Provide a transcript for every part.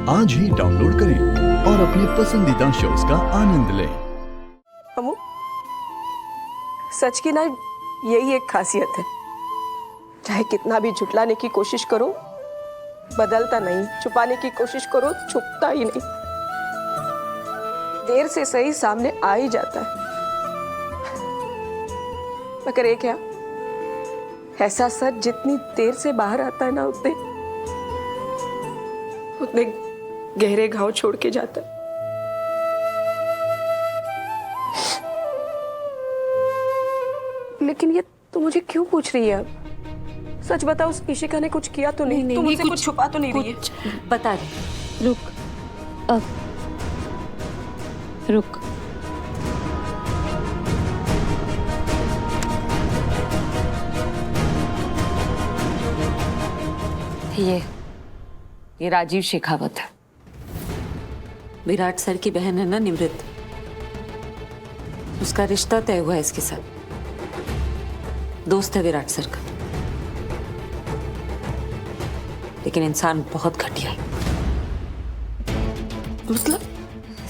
आज ही डाउनलोड करें और अपने पसंदीदा शोज का आनंद लें। अमू, सच की ना यही एक खासियत है, चाहे कितना भी झुटलाने की कोशिश करो बदलता नहीं, छुपाने की कोशिश करो छुपता ही नहीं, देर से सही सामने आ ही जाता है। मगर ये क्या, ऐसा सच जितनी देर से बाहर आता है ना उतने गहरे घाव छोड़ के जाता है। लेकिन ये तो मुझे क्यों पूछ रही है अब? सच बताओ, उस इशिका ने कुछ किया तो नहीं? तुम मुझसे कुछ छुपा तो नहीं रही है? बता दे। रुक, अब रुक। ये राजीव शेखावत है, विराट सर की बहन है ना निमृत, उसका रिश्ता तय हुआ है इसके साथ, दोस्त है विराट सर का, लेकिन इंसान बहुत घटिया है। मतलब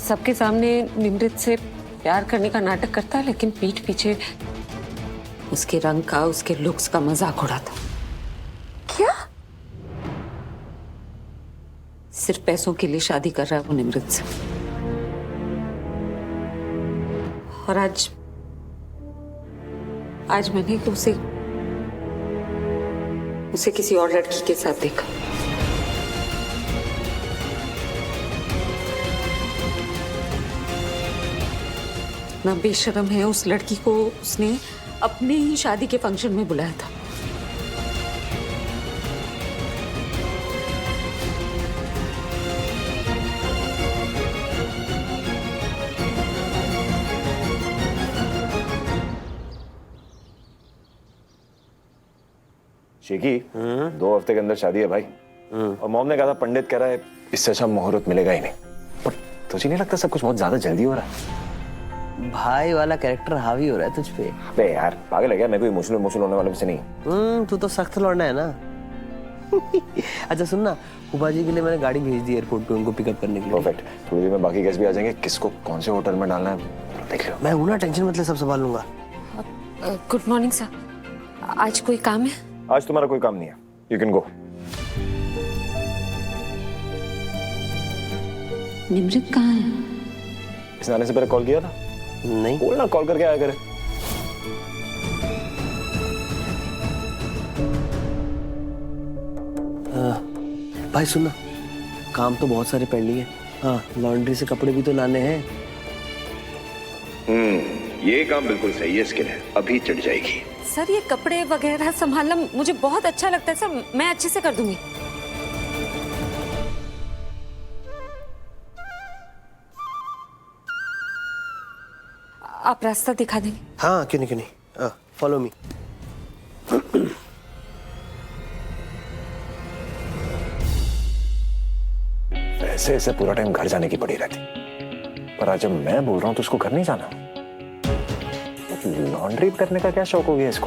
सबके सामने निमृत से प्यार करने का नाटक करता है, लेकिन पीठ पीछे उसके रंग का, उसके लुक्स का मजाक उड़ाता। क्या? सिर्फ पैसों के लिए शादी कर रहा है वो निमृत से। और आज मैंने उसे किसी और लड़की के साथ देखा। इतना बेशर्म है, उस लड़की को उसने अपने ही शादी के फंक्शन में बुलाया था। शेखी, 2 हफ्ते के अंदर शादी है भाई। और मॉम ने कहा था, पंडित कह रहा है इससे अच्छा मुहूर्त मिलेगा ही नहीं। पर तुझे नहीं लगता सब कुछ बहुत ज्यादा जल्दी हो रहा है? भाई वाला कैरेक्टर हावी हो रहा है तुझ पे। अबे यार पागल है क्या? मैं कोई इमोशनल होने वाला से नहीं। तू तो सख्त लौंडा है ना। अच्छा सुन ना, फूफा जी के लिए मैंने गाड़ी भेज दी एयरपोर्ट पे उनको पिकअप करने के लिए। परफेक्ट। थोड़ी देर में बाकी गेस्ट भी आ जाएंगे, किसको कौन से होटल में डालना है देख लो। मैं हूं ना, टेंशन मत ले, सब संभाल लूंगा। गुड मॉर्निंग सर, आज कोई काम है? आज तुम्हारा कोई काम नहीं है, यू कैन गो। निमृत कहाँ है? इसने आने से पहले कॉल किया था? नहीं। बोलना कॉल करके आया करे। भाई सुन ना, काम तो बहुत सारे पेंडिंग है। हाँ, लॉन्ड्री से कपड़े भी तो लाने हैं। ये काम बिल्कुल सही है, स्किल है, अभी चढ़ जाएगी। सर ये कपड़े वगैरह संभालना मुझे बहुत अच्छा लगता है सर, मैं अच्छे से कर दूंगी। आप रास्ता दिखा देंगे? हाँ क्यों नहीं, फॉलो मी। वैसे ऐसे पूरा टाइम घर जाने की पड़ी रहती, पर आज जब मैं बोल रहा हूँ तो उसको घर नहीं जाना। लॉन्ड्री करने का क्या शौक हो गया इसको?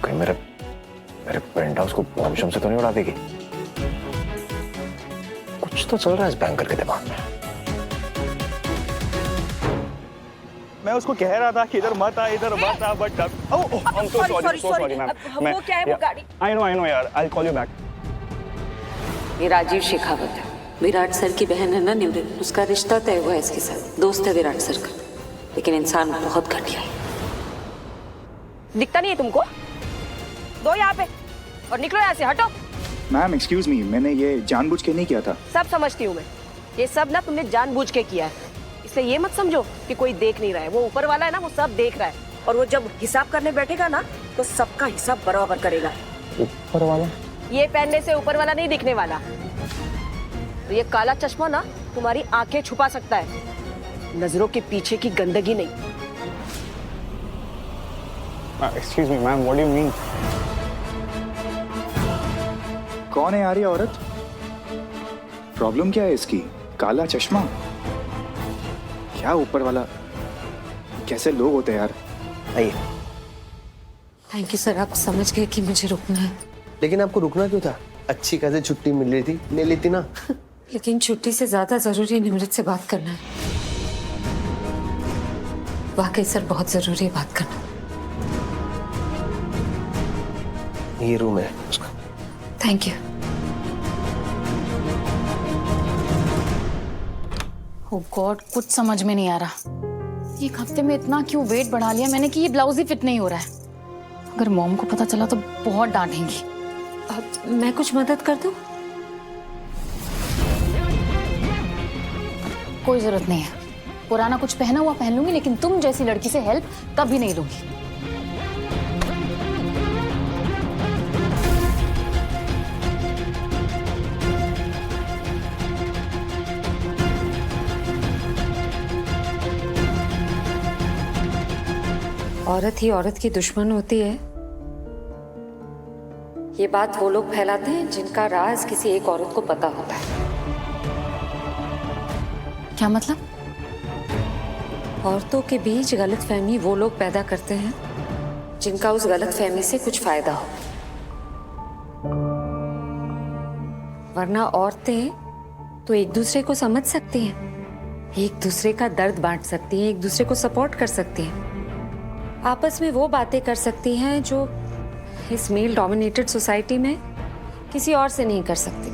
कहीं मेरे पेंट हाउस को बॉम्ब से तो नहीं उड़ा देगी? कुछ तो चल रहा है इस बैंकर के दिमाग में। मैं उसको कह रहा था कि इधर मत आ, but I'm so sorry ma'am. वो क्या है वो गाड़ी? I know यार, I'll call you back। ये राजीव शेखावत है, विराट सर की बहन है ना निमृत, उसका रिश्ता तय हुआ है इसके साथ, दोस्त है विराट सर का, लेकिन इंसान बहुत घटिया है। दिखता नहीं है तुमको? दो यहाँ पे और निकलो यहाँ से, हटो। मैम एक्सक्यूज मी, मैंने ये जानबूझ के नहीं किया था। सब समझती हूँ मैं, ये सब ना तुमने जानबूझ के किया है, इसलिए ये मत समझो कि कोई देख नहीं रहा है। वो ऊपर वाला है ना, वो सब देख रहा है, और वो जब हिसाब करने बैठेगा ना तो सबका हिसाब बराबर करेगा। ऊपर वाला? ये पहनने से ऊपर वाला नहीं दिखने वाला। तो ये काला चश्मा ना तुम्हारी आंखें छुपा सकता है, नजरों के पीछे की गंदगी नहीं। Excuse me ma'am, what do you mean? कौन है यार ये औरत? प्रॉब्लम क्या है इसकी? काला चश्मा? क्या ऊपर वाला? कैसे लोग होते हैं यार? आइए। थैंक यू सर, आप समझ गए कि मुझे रुकना है। लेकिन आपको रुकना क्यों था? अच्छी खासी छुट्टी मिल रही थी, ले लेती ना। लेकिन छुट्टी से ज्यादा जरूरी निमृत से बात करना है। वाकई सर बहुत जरूरी है बात करना। ये रूम है उसका। Thank you. ओह गॉड, कुछ समझ में नहीं आ रहा। एक हफ्ते में इतना क्यों वेट बढ़ा लिया मैंने कि ये ब्लाउज ही फिट नहीं हो रहा है। अगर मॉम को पता चला तो बहुत डांटेंगी। मैं कुछ मदद कर दूं? कोई जरूरत नहीं है। पुराना कुछ पहना हुआ पहन लूंगी, लेकिन तुम जैसी लड़की से हेल्प कभी नहीं लूंगी। औरत ही औरत की दुश्मन होती है, ये बात वो लोग फैलाते हैं जिनका राज किसी एक औरत को पता होता है। क्या मतलब? औरतों के बीच गलतफहमी वो लोग पैदा करते हैं जिनका उस गलतफहमी से कुछ फायदा हो। वरना औरतें तो एक दूसरे को समझ सकती हैं, एक दूसरे का दर्द बांट सकती हैं, एक दूसरे को सपोर्ट कर सकती हैं, आपस में वो बातें कर सकती हैं जो इस मेल डोमिनेटेड सोसाइटी में किसी और से नहीं कर सकती।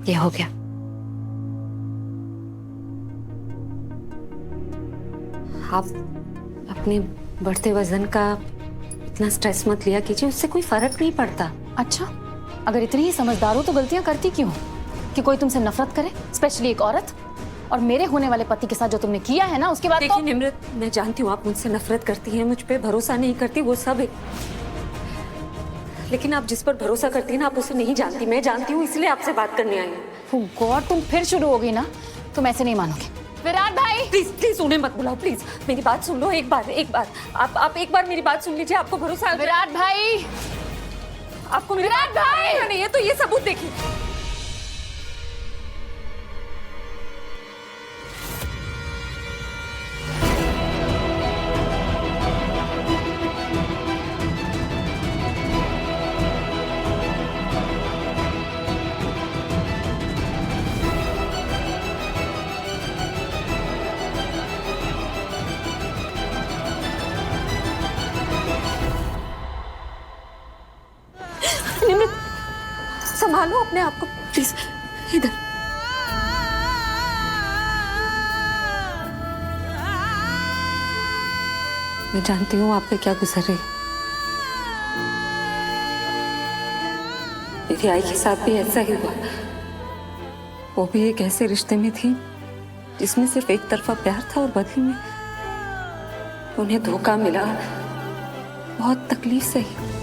ये हो गया। आप अपने बढ़ते वजन का इतना स्ट्रेस मत लिया कीजिए, उससे कोई फर्क नहीं पड़ता। अच्छा, अगर इतनी ही समझदार हो तो गलतियां करती क्यों? कि कोई तुमसे नफरत करे, स्पेशली एक औरत? और मेरे होने वाले पति के साथ जो तुमने किया है ना, उसके बाद देखिए निमृत, मैं जानती हूँ आप मुझसे नफरत करती हैं, मुझ पे भरोसा नहीं करती, वो सब है। लेकिन आप जिस पर भरोसा करती हैं ना, आप उसे नहीं जानती। मैं जानती हूँ, इसलिए आपसे बात करने आई हूँ। ओह गॉड, तुम फिर शुरू हो गई ना। तुम ऐसे नहीं मानोगे। विराट भाई प्लीज प्लीज उन्हें मत बुलाओ, प्लीज मेरी बात सुन लो। एक बार आप एक बार मेरी बात सुन लीजिए। आपको भरोसा है? विराट भाई, आपको विराट भाई नहीं है तो ये सबूत देखिए। निमृत, संभालो अपने आप को प्लीज। इधर मैं जानती हूँ आप पे क्या गुजर रही। मेरी आई के साथ भी ऐसा ही हुआ। वो भी एक ऐसे रिश्ते में थी जिसमें सिर्फ एक तरफा प्यार था और बदले में उन्हें धोखा मिला, बहुत तकलीफ सही।